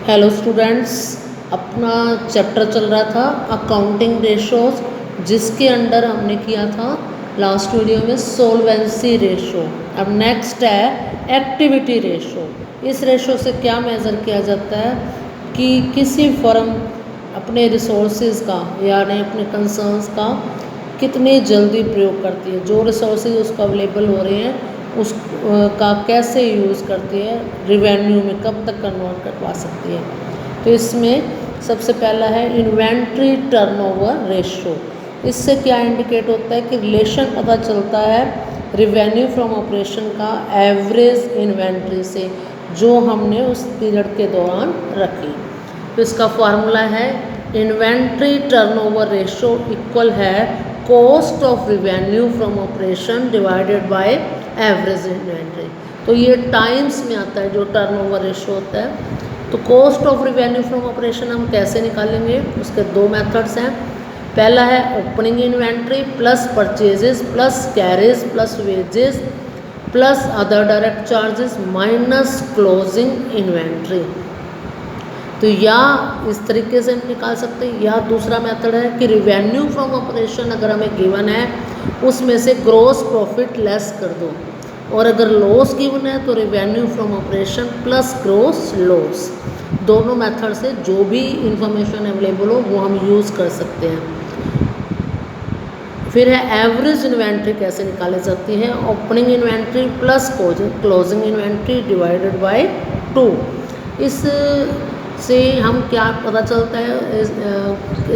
Hello students, अपना chapter चल रहा था अकाउंटिंग रेशोज, जिसके अंडर हमने किया था लास्ट वीडियो में सोल्वेंसी रेशो। अब नेक्स्ट है एक्टिविटी रेशो। इस रेशो से क्या मेज़र किया जाता है कि किसी फर्म अपने रिसोर्सेज का यानी अपने कंसर्न्स का कितनी जल्दी प्रयोग करती है, जो रिसोर्सेज उसको अवेलेबल हो रहे हैं उस का कैसे यूज़ करती है, रिवेन्यू में कब तक कन्वर्ट करवा सकती है। तो इसमें सबसे पहला है इन्वेंट्री टर्नओवर रेशो। इससे क्या इंडिकेट होता है कि रिलेशन पता चलता है रिवेन्यू फ्रॉम ऑपरेशन का एवरेज इन्वेंट्री से, जो हमने उस पीरियड के दौरान रखी। तो इसका फार्मूला है इन्वेंट्री टर्नओवर रेशो इक्वल है cost of revenue from operation divided by average inventory. तो ये टाइम्स में आता है जो टर्नओवर रेशो होता है। तो cost of revenue from operation हम कैसे निकालेंगे, उसके दो मेथड्स हैं। पहला है opening inventory plus purchases plus carriage plus wages plus other direct charges minus closing inventory. तो या इस तरीके से हम निकाल सकते हैं, या दूसरा मेथड है कि रिवेन्यू फ्रॉम ऑपरेशन अगर हमें गिवन है उसमें से ग्रॉस प्रॉफिट लेस कर दो, और अगर लॉस गिवन है तो revenue from operation plus gross loss. दोनों मेथड से जो भी इंफॉर्मेशन अवेलेबल हो वो हम यूज़ कर सकते हैं। फिर है एवरेज इन्वेंट्री कैसे निकाली जाती है, opening inventory plus closing inventory divided by 2। इस से हम क्या पता चलता है,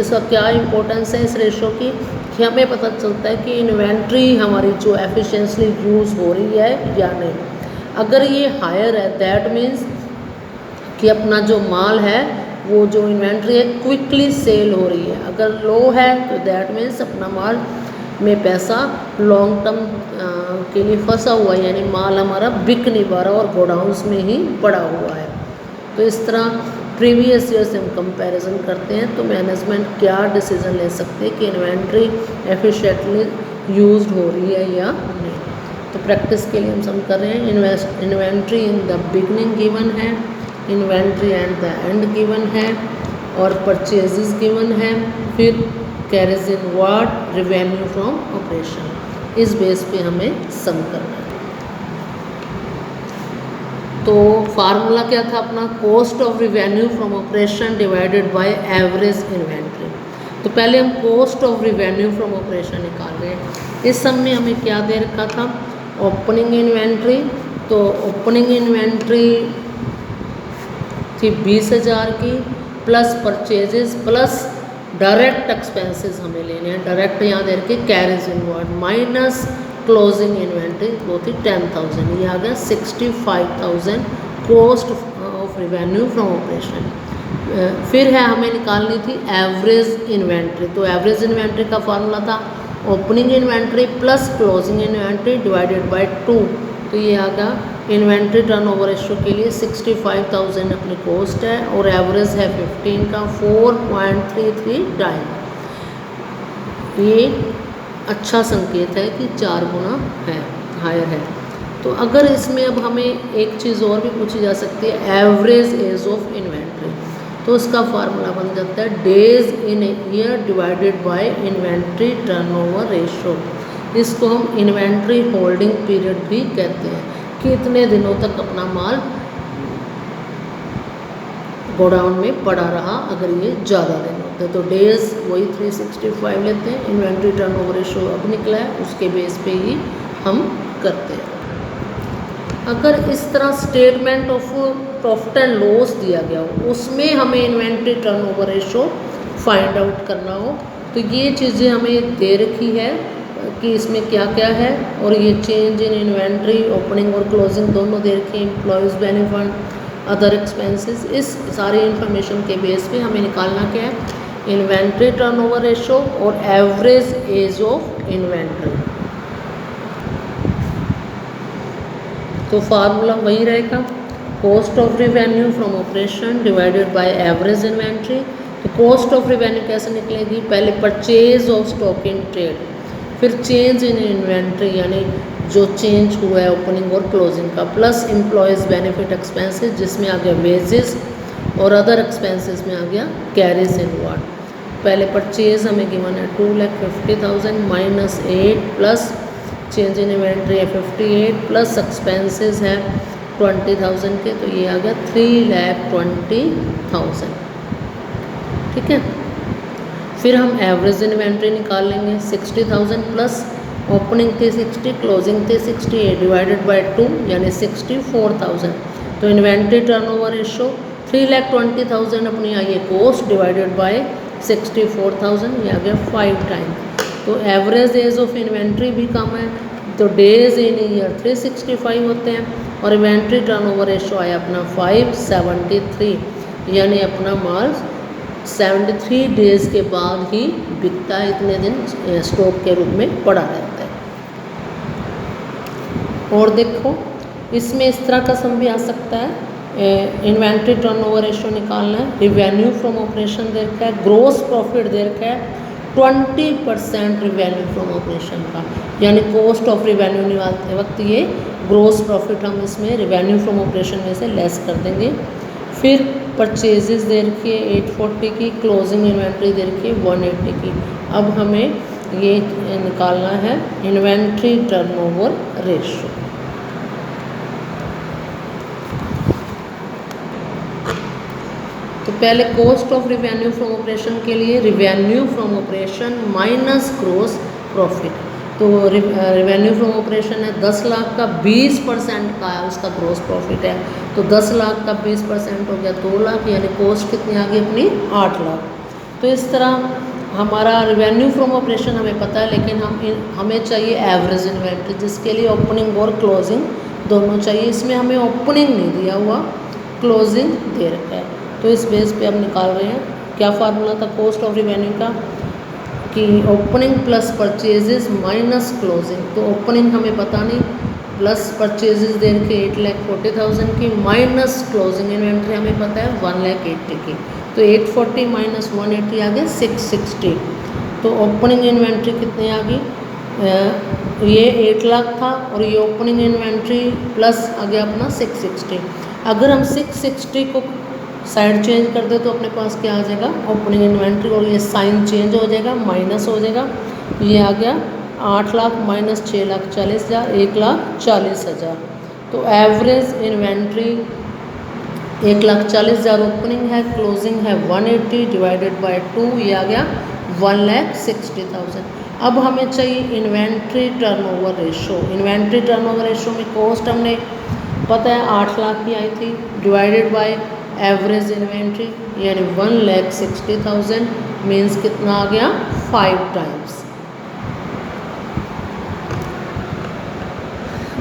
इसका क्या इम्पोर्टेंस है इस रेशो की, कि हमें पता चलता है कि इन्वेंट्री हमारी जो एफिशिएंटली यूज़ हो रही है या नहीं। अगर ये हायर है दैट मीन्स कि अपना जो माल है वो जो इन्वेंट्री है क्विकली सेल हो रही है। अगर लो है तो दैट मीन्स अपना माल में पैसा लॉन्ग टर्म के लिए फंसा हुआ है, यानी माल हमारा बिक नहीं पा रहा और गोडाउंस में ही पड़ा हुआ है। तो इस तरह प्रीवियस ईयर से हम कंपैरिजन करते हैं तो मैनेजमेंट क्या डिसीजन ले सकते हैं कि इन्वेंट्री एफिशिएंटली यूज्ड हो रही है या नहीं। तो प्रैक्टिस के लिए हम सम कर रहे हैं। Inventory in the beginning given है, inventory at the end given है, और परचेजेस गिवन है। फिर carriage in what, revenue from operation. इस बेस पे हमें सम करना है। तो फार्मूला क्या था अपना, cost of revenue from operation divided by average inventory. तो पहले हम cost of revenue from operation निकाल रहे हैं। इस सम में हमें क्या दे रखा था, ओपनिंग इन्वेंट्री। तो ओपनिंग इन्वेंट्री थी 20,000 की, plus purchases plus direct expenses हमें लेने हैं। डायरेक्ट यहाँ दे रखे carriage inward minus closing inventory वो थी 10,000, ये आ गया 65,000 cost of revenue from operation. फिर है हमें निकालनी थी एवरेज इन्वेंट्री। तो एवरेज इन्वेंट्री का फार्मूला था opening inventory plus closing inventory divided by 2। तो ये आ गया इन्वेंट्री टर्नओवर रेशियो के लिए 65,000 अपनी कॉस्ट है और एवरेज है 15 का 4.33 टाइम। ये अच्छा संकेत है कि 4 गुना है, हायर है। तो अगर इसमें अब हमें एक चीज़ और भी पूछी जा सकती है, एवरेज एज ऑफ इन्वेंट्री। तो उसका फार्मूला बन जाता है days in a year divided by inventory turnover ratio. इसको हम इन्वेंट्री होल्डिंग पीरियड भी कहते हैं कि इतने दिनों तक अपना माल गोडाउन में पड़ा रहा अगर ये ज़्यादा दिन होते हैं। तो डेज वही 365 लेते हैं, इन्वेंट्री टर्नओवर रेशियो अब निकला है उसके बेस पे ही हम करते हैं। अगर इस तरह statement of profit and loss दिया गया हो, उसमें हमें inventory turnover ratio find out करना हो, तो ये चीज़ें हमें दे रखी है कि इसमें क्या क्या है, और ये चेंज इन इन्वेंट्री ओपनिंग और क्लोजिंग दोनों दे रखे, एम्प्लॉयज़ बेनिफिट अदर एक्सपेंसेस। इस सारी इन्फॉर्मेशन के बेस पे हमें निकालना क्या है, इन्वेंट्री टर्नओवर रेशियो और एवरेज एज ऑफ इन्वेंट्री। तो फार्मूला वही रहेगा, cost of revenue from operation divided by average inventory. तो कॉस्ट ऑफ रिवेन्यू कैसे निकलेगी, पहले purchase of stock in trade, फिर चेंज इन इन्वेंट्री यानी जो चेंज हुआ है ओपनिंग और क्लोजिंग का, प्लस एम्प्लॉयज़ बेनिफिट एक्सपेंसेस जिसमें आ गया वेजेस और अदर एक्सपेंसेस में आ गया कैरीज इनवर्ड। पहले परचेज हमें गिवन है 2,50,000 minus 8 plus change in inventory है 58 प्लस एक्सपेंसेस है 20,000 के, तो ये आ गया 3,20,000। ठीक है, फिर हम एवरेज इन्वेंट्री निकाल लेंगे 60,000 प्लस ओपनिंग थी 60, क्लोजिंग थी 68 डिवाइडेड बाय 2 यानी 64,000। तो इन्वेंट्री टर्नओवर रेशो 3,20,000 अपनी आई है कॉस्ट डिवाइडेड बाय 64,000, ये आ गया 5 टाइम। तो एवरेज एज ऑफ इन्वेंट्री भी कम है, तो डेज इन ईयर 365 होते हैं और इन्वेंट्री टर्नओवर रेशो आया अपना 573, यानी अपना माल 73 डेज़ के बाद ही बिकता है, इतने दिन स्टॉक के रूप में पड़ा रहता है। और देखो इसमें इस तरह का सम भी आ सकता है, इन्वेंट्री टर्नओवर रेशो निकालना है, रिवेन्यू फ्रॉम ऑपरेशन दे रखा है, ग्रोस प्रॉफिट दे रखा है 20% रिवेन्यू फ्रॉम ऑपरेशन का, यानी कॉस्ट ऑफ रिवेन्यू निकालते वक्त ये ग्रोस प्रॉफिट हम इसमें रिवेन्यू फ्रॉम ऑपरेशन में से लेस कर देंगे। फिर परचेजेस दे रखी है 840 की, क्लोजिंग इन्वेंट्री दे रखी है 180 की। अब हमें ये निकालना है इन्वेंट्री टर्नओवर रेशो। तो पहले cost of revenue from operation के लिए revenue from operation minus gross profit, तो रिवेन्यू फ्रॉम ऑपरेशन है 10 लाख का 20% का है उसका ग्रोस प्रॉफिट है, तो 10 लाख का 20% हो गया 2 लाख, यानी कॉस्ट कितनी आ गई अपनी 8 लाख। तो इस तरह हमारा रिवेन्यू फ्रॉम ऑपरेशन हमें पता है, लेकिन हमें चाहिए एवरेज इन्वेंट्री, जिसके लिए ओपनिंग और क्लोजिंग दोनों चाहिए। इसमें हमें ओपनिंग नहीं दिया हुआ, क्लोजिंग दे रखा है, तो इस बेस पे हम निकाल रहे हैं। क्या फार्मूला था कॉस्ट ऑफ रिवेन्यू का कि opening plus purchases minus closing, तो ओपनिंग हमें पता नहीं, प्लस परचेजेस दे के 8,40,000 की, माइनस क्लोजिंग इन्वेंट्री हमें पता है 1,80,000 की, तो 840 माइनस 180 आ गया 660। तो ओपनिंग इन्वेंट्री कितनी आ गई, ये 8 लाख था और ये ओपनिंग इन्वेंट्री प्लस आ गया अपना 660। अगर हम 660 को साइड चेंज कर दे तो अपने पास क्या आ जाएगा ओपनिंग इन्वेंट्री, और ये साइन चेंज हो जाएगा, माइनस हो जाएगा, ये आ गया 8 लाख माइनस 6,40,000 1,40,000। तो एवरेज इन्वेंट्री 1,40,000 ओपनिंग है, क्लोजिंग है 180 डिवाइडेड बाय 2, ये आ गया 1,60,000। अब हमें चाहिए inventory turnover ratio. Inventory turnover ratio में कॉस्ट हमने पता है 8 लाख की आई थी, डिवाइडेड बाय एवरेज इन्वेंट्री यानी 1,60,000 मीन्स कितना आ गया 5 टाइम्स।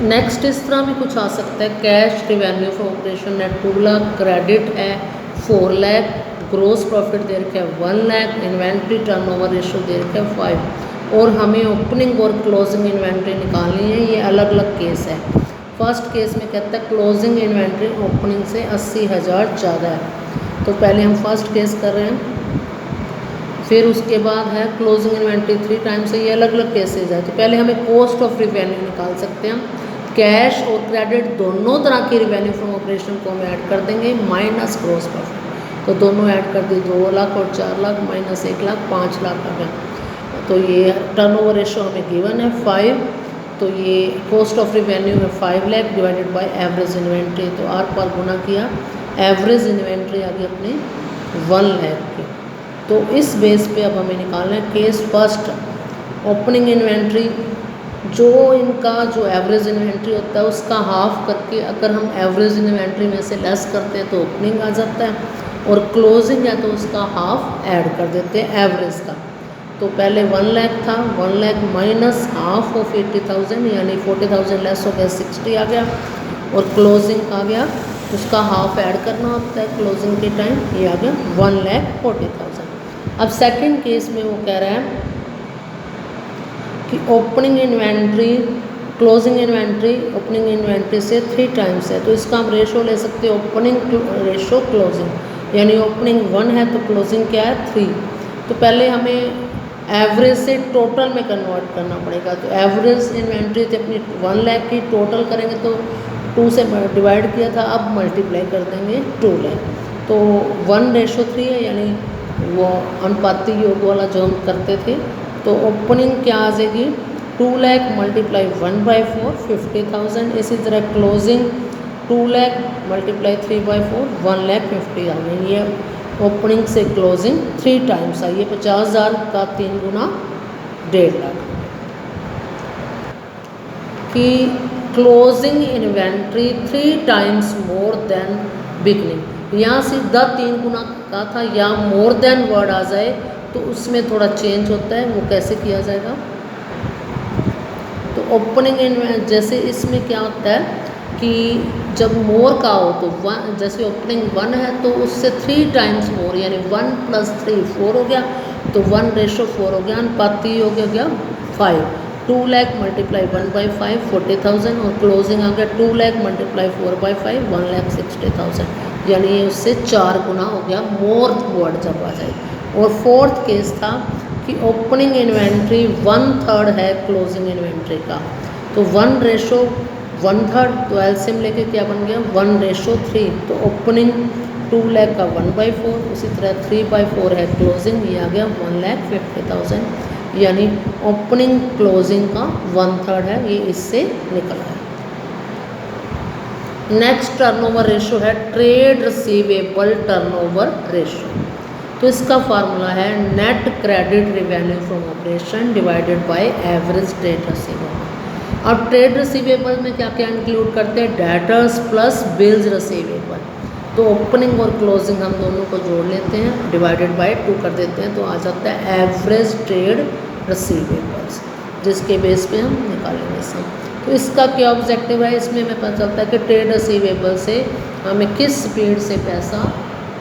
नेक्स्ट इस तरह भी कुछ आ सकता है, कैश रिवेन्यू फॉर ऑपरेशन है 2 लाख, क्रेडिट है 4 लाख, ग्रोस प्रॉफिट दे रखा है 1 लाख, इन्वेंट्री टर्नओवर रेशो दे रखा है 5, और हमें ओपनिंग और क्लोजिंग इन्वेंट्री निकालनी है। ये अलग अलग केस है। फर्स्ट केस में कहता है क्लोजिंग इन्वेंट्री ओपनिंग से 80,000 ज़्यादा है, तो पहले हम फर्स्ट केस कर रहे हैं। फिर उसके बाद है क्लोजिंग इन्वेंट्री 3 टाइम्स है, ये अलग अलग केसेज है। तो पहले हमें कॉस्ट ऑफ रिवेन्यू निकाल सकते हैं। कैश और क्रेडिट दोनों तरह की रिवेन्यू फ्रॉम ऑपरेशन को हम ऐड कर देंगे माइनस ग्रोस प्रॉफिट, तो दोनों ऐड कर दी 2 लाख और 4 लाख माइनस 1 लाख 5 लाख आ गया। तो ये टर्नओवर रेशो हमें गिवन है 5, तो ये कॉस्ट ऑफ रिवेन्यू है 5 lakh divided by average inventory, तो आर पर गुना किया, एवरेज इन्वेंट्री आ गई अपनी 1 लाख की। तो इस बेस पे अब हमें निकालना है केस फर्स्ट। ओपनिंग इन्वेंट्री जो इनका जो एवरेज इन्वेंट्री होता है उसका हाफ करके अगर हम एवरेज इन्वेंट्री में से लेस करते हैं तो ओपनिंग आ जाता है, और क्लोजिंग है तो उसका हाफ ऐड कर देते हैं एवरेज का। तो पहले 1 लाख था, 1 लाख माइनस हाफ ऑफ 80,000 यानी 40,000 लेस हो गया 60 आ गया, और क्लोजिंग आ गया उसका हाफ ऐड करना होता है क्लोजिंग के टाइम, ये आ गया 1,40,000। अब सेकंड केस में वो कह रहा है कि opening inventory closing inventory opening inventory से 3 टाइम्स है, तो इसका हम रेशो ले सकते हैं ओपनिंग रेशो क्लोजिंग, यानी ओपनिंग 1 है तो क्लोजिंग क्या है 3। तो पहले हमें एवरेज से टोटल में कन्वर्ट करना पड़ेगा, तो एवरेज इन्वेंट्री थी अपनी 1 लाख की, टोटल करेंगे तो 2 से डिवाइड किया था, अब मल्टीप्लाई कर देंगे 2 लाख। तो 1:3 है, यानी वो अनुपाती योग वाला जो हम करते थे। तो ओपनिंग क्या आ जाएगी, 2 लाख मल्टीप्लाई 1/4 50,000। इसी तरह क्लोजिंग 2 लाख मल्टीप्लाई 3/4 1,50,000 आ गई। ये ओपनिंग से क्लोजिंग 3 टाइम्स आई है। 50,000 का 3 गुना 1.5 लाख। कि closing inventory 3 times more than beginning. यहाँ सीधा 3 गुना का था, या मोर देन वर्ड आ जाए तो उसमें थोड़ा चेंज होता है। वो कैसे किया जाएगा, तो ओपनिंग जैसे इसमें क्या होता है कि जब मोर का हो तो 1, जैसे ओपनिंग 1 है तो उससे 3 टाइम्स मोर, यानी 1 + 3 4 हो गया, तो 1:4 हो गया। अनुपाती हो गया 5। 2 लाख मल्टीप्लाई 1/5 40,000, और क्लोजिंग आ गया 2 लाख मल्टीप्लाई 4/5 1,60,000, यानी ये उससे 4 गुना हो गया मोर वर्ड जब आ जाए। और फोर्थ केस था कि ओपनिंग इन्वेंट्री 1/3 है क्लोजिंग इन्वेंट्री का, तो 1:1/3, तो एलसीएम लेके क्या बन गया 1:3। तो ओपनिंग 2 लाख का 1/4, उसी तरह 3/4 है क्लोजिंग, ये आ गया 1,50,000, यानी ओपनिंग क्लोजिंग का 1/3 है, ये इससे निकला है। नेक्स्ट टर्नओवर रेशो है ट्रेड रिसीवेबल टर्नओवर रेशो। तो इसका फार्मूला है net credit revenue from operation divided by average trade receivable. अब ट्रेड रिसीवेबल में क्या क्या इंक्लूड करते हैं, डेटर्स प्लस बिल्स रिसीवेबल। तो ओपनिंग और क्लोजिंग हम दोनों को जोड़ लेते हैं, डिवाइडेड बाय 2 कर देते हैं, तो आ जाता है एवरेज ट्रेड रिसीवेबल्स, जिसके बेस पे हम निकालेंगे सब। तो इसका क्या ऑब्जेक्टिव है, इसमें हमें पता चलता है कि ट्रेड रिसीवेबल से हमें किस स्पीड से पैसा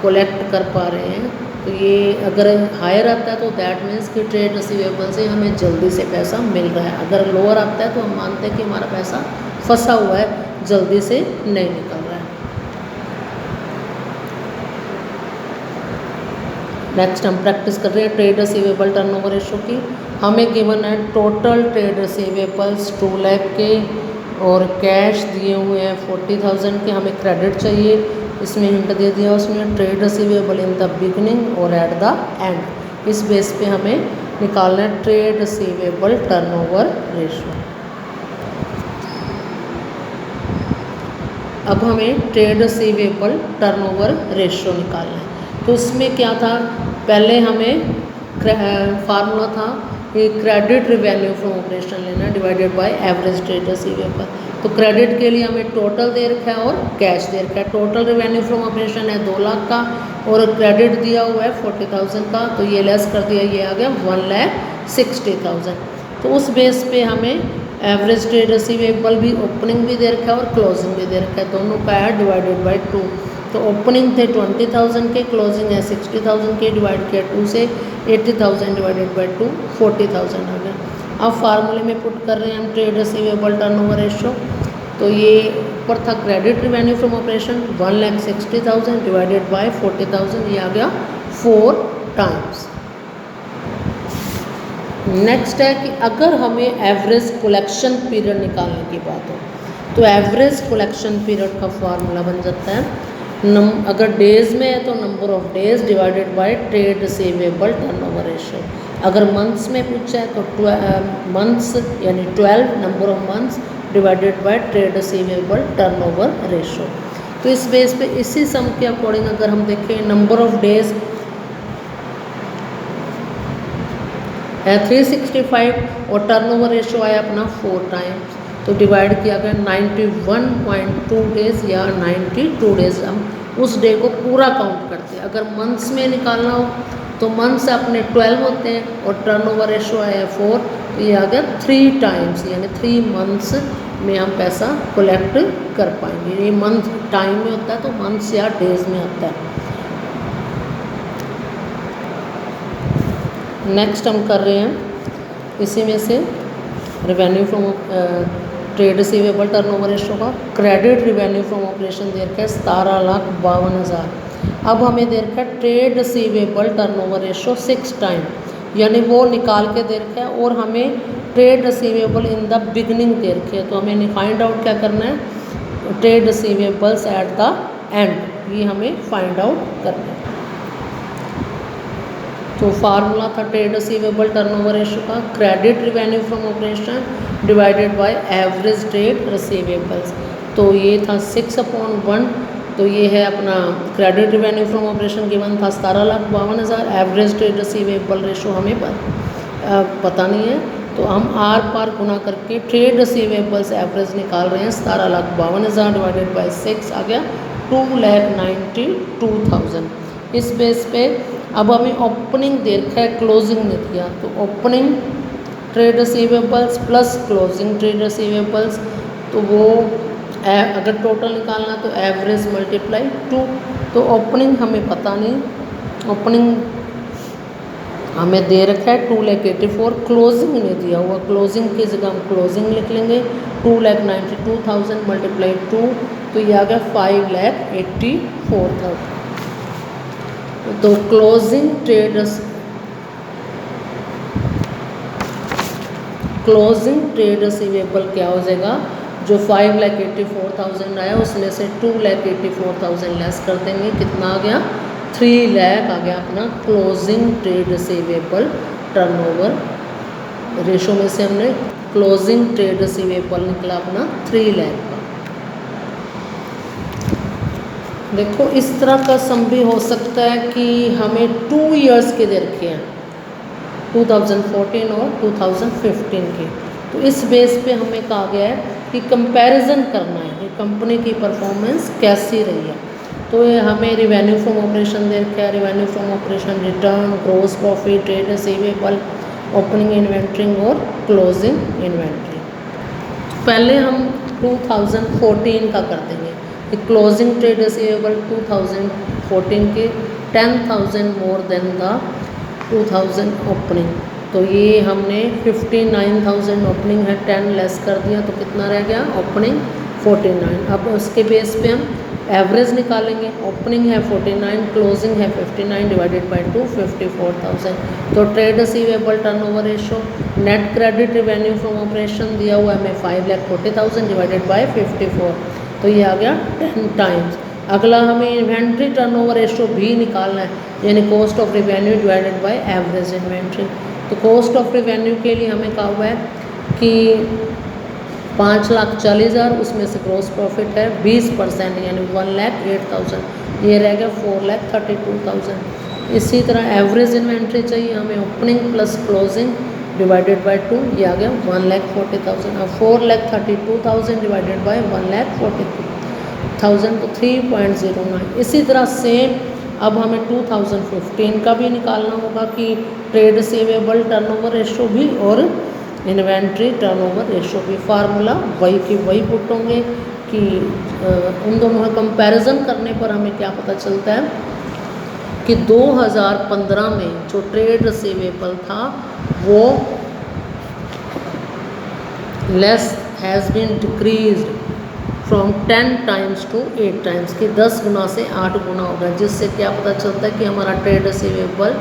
कलेक्ट कर पा रहे हैं। तो ये अगर हायर आता है तो दैट मीन्स कि ट्रेड रिसीवेबल से हमें जल्दी से पैसा मिल रहा है। अगर लोअर आता है तो हम मानते हैं कि हमारा पैसा फंसा हुआ है, जल्दी से नहीं निकल रहा है। नेक्स्ट हम प्रैक्टिस कर रहे हैं ट्रेड रिसीवेबल टर्नओवर रेशो की। हमें गिवन है टोटल ट्रेड रिसीवेबल्स 2 लाख के, और कैश दिए हुए हैं 40,000 के, हमें क्रेडिट चाहिए। इसमें हिंट दे दिया उसमें trade receivable in the beginning और एट द एंड। इस बेस पे हमें निकालना है ट्रेड रिसीवेबल टर्नओवर रेशो। अब हमें ट्रेड रिसीवेबल टर्नओवर रेशो निकालना है। तो इसमें क्या था, पहले हमें फार्मूला था कि क्रेडिट रिवेन्यू फ्रॉम ऑपरेशन लेना divided by average trade receivable. तो क्रेडिट के लिए हमें टोटल दे रखा है और कैश दे रखा है। टोटल रिवेन्यू फ्रॉम ऑपरेशन है 2 लाख का, और क्रेडिट दिया हुआ है 40,000 का, तो ये लेस कर दिया, ये आ गया 1,60,000। तो उस बेस पे हमें एवरेज ट्रेड रिसीवेबल भी ओपनिंग भी दे रखा है और क्लोजिंग भी दे रखा है, दोनों का है डिवाइडेड बाय 2। तो ओपनिंग थे 20,000 के, क्लोजिंग है 60,000 के, डिवाइड किया 2 से 80,000 डिवाइडेड बाय 2 40,000 आ गया। अब फार्मूले में पुट कर रहे हैं हम ट्रेड रिसीवेबल टर्नओवर रेशो। तो ये ऊपर था credit revenue from operation 1,60,000 divided by 40,000, ये आ गया 4 टाइम्स। नेक्स्ट है कि अगर हमें एवरेज कलेक्शन पीरियड निकालने की बात हो, तो एवरेज कलेक्शन पीरियड का फार्मूला बन जाता है अगर डेज़ में है तो number of days divided by trade receivable turnover ratio. अगर मंथ्स में पूछा है तो मंथ्स यानी 12 number of months divided by trade receivable turnover ratio. तो इस बेस पे इसी सम के अकॉर्डिंग अगर हम देखें नंबर ऑफ डेज़ है 365 और टर्नओवर रेशो आया अपना 4 टाइम्स, तो डिवाइड किया गया 91.2 डेज़ या 92 डेज़। हम उस डे को पूरा काउंट करते हैं। अगर मंथ्स में निकालना हो तो मंथ्स अपने 12 होते हैं और टर्नओवर रेशो आया 4, तो ये आ गया 3 टाइम्स, यानी 3 मंथ्स में हम पैसा कलेक्ट कर पाएंगे। ये मंथ टाइम में होता है तो मंथ्स या डेज़ में होता है। नेक्स्ट हम कर रहे हैं इसी में से revenue from trade receivable turnover ratio का। क्रेडिट रिवेन्यू फ्रॉम ऑपरेशन दे रखा है 17,52,000। अब हमें दे रखा है trade receivable turnover ratio 6 time, यानी वो निकाल के दे रखा है, और हमें trade receivable in the beginning दे रखे है। तो हमें फाइंड आउट क्या करना है, trade receivables at the end. ये हमें फाइंड आउट करना है। तो फार्मूला था ट्रेड रिसीवेबल टर्नओवर रेशियो का, credit revenue from operation divided by average trade receivables. तो ये था 6/1, तो ये है अपना credit revenue from operation given था 17,52,000, एवरेज ट्रेड रिसीवेबल रेशो हमें पता नहीं है, तो हम आर पार गुना करके ट्रेड रिसीवेबल्स एवरेज निकाल रहे हैं। 17,52,000 डिवाइडेड बाय 6 आ गया 2,92,000। इस बेस पे अब हमें ओपनिंग दे रखा है, क्लोजिंग नहीं दिया, तो opening trade receivables plus closing trade receivables, तो वो अगर टोटल निकालना तो एवरेज मल्टीप्लाई 2। तो ओपनिंग हमें पता नहीं, ओपनिंग हमें दे रखा है 2,84,000, क्लोजिंग नहीं दिया हुआ, क्लोजिंग की जगह हम क्लोजिंग लिख लेंगे 2,92,000 मल्टीप्लाई 2, तो ये आ गया 5,84,000। तो क्लोजिंग ट्रेड रिसीवेबल क्या हो जाएगा, जो 5,84,000 आया उसमें से 2,84,000 लेस कर देंगे, कितना आ गया 3 लाख आ गया अपना closing trade receivable turnover ratio में से हमने क्लोजिंग ट्रेड रिसीवेबल निकला अपना 3 लाख का। देखो इस तरह का सम भी हो सकता है कि हमें 2 इयर्स के दे रखे हैं, 2014 और 2015 के, तो इस बेस पे हमें कहा गया है कि कंपैरिजन करना है कि कंपनी की परफॉर्मेंस कैसी रही है। तो ये हमें रिवेन्यू फ्रॉम ऑपरेशन दे रखा है, revenue from operation return, gross profit, trade receivable, opening inventory और क्लोजिंग इन्वेंट्री। पहले हम 2014 का कर देंगे, क्लोजिंग ट्रेड रिसीवेबल 2014 के 10,000 मोर देन द 2000 ओपनिंग, तो ये हमने 59,000 ओपनिंग है, 10 लेस कर दिया तो कितना रह गया ओपनिंग 49। अब उसके बेस पे हम एवरेज निकालेंगे, ओपनिंग है 49, क्लोजिंग है 59 डिवाइडेड बाय 2 54,000। तो trade receivable turnover ratio, net credit revenue from operation दिया हुआ है हमें 5,40,000 डिवाइडेड बाय 54, तो ये आ गया 10 टाइम्स। अगला हमें इन्वेंट्री टर्नओवर रेशो भी निकालना है, यानी cost of revenue divided by average inventory. तो कॉस्ट ऑफ रिवेन्यू के लिए हमें कहा हुआ है कि 5,40,000, उसमें से ग्रॉस प्रॉफिट है 20% यानी 1,08,000, ये रह गया 4,32,000। इसी तरह एवरेज इन्वेंट्री चाहिए हमें, opening plus closing divided by 2, ये आ गया 1,40,000। अब 4,32,000 डिवाइडेड बाय 1,40,000 तो 3.09। इसी तरह सेम अब हमें 2015 का भी निकालना होगा कि ट्रेड रिसीवेबल टर्नओवर रेशो भी और इन्वेंट्री टर्नओवर रेशो भी, फार्मूला वही की वही पुट होंगे कि उन दोनों का कंपैरिजन करने पर हमें क्या पता चलता है कि 2015 में जो ट्रेड रिसीवेबल था वो less has been decreased from 10 times to 8 times, कि 10 गुना से 8 गुना हो गया, जिससे क्या पता चलता है कि हमारा ट्रेड रिसीवेबल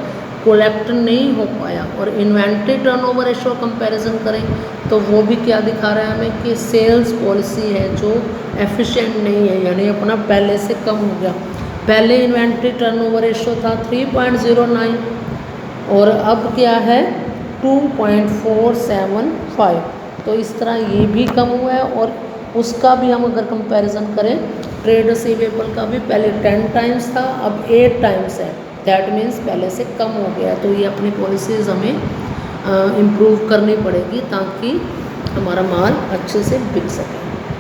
कलेक्ट नहीं हो पाया। और इन्वेंट्री टर्नओवर रेशो कंपैरिजन करें तो वो भी क्या दिखा रहा है हमें कि सेल्स पॉलिसी है जो एफिशिएंट नहीं है, यानी अपना पहले से कम हो गया। पहले इन्वेंट्री टर्नओवर रेशो था 3.09 और अब क्या है 2.475, तो इस तरह ये भी कम हुआ है। और उसका भी हम अगर कंपैरिजन करें, ट्रेड रिसीवेबल का भी पहले 10 टाइम्स था, अब 8 टाइम्स है, दैट मीन्स पहले से कम हो गया। तो ये अपनी पॉलिसीज़ हमें इम्प्रूव करनी पड़ेगी ताकि हमारा माल अच्छे से बिक सके।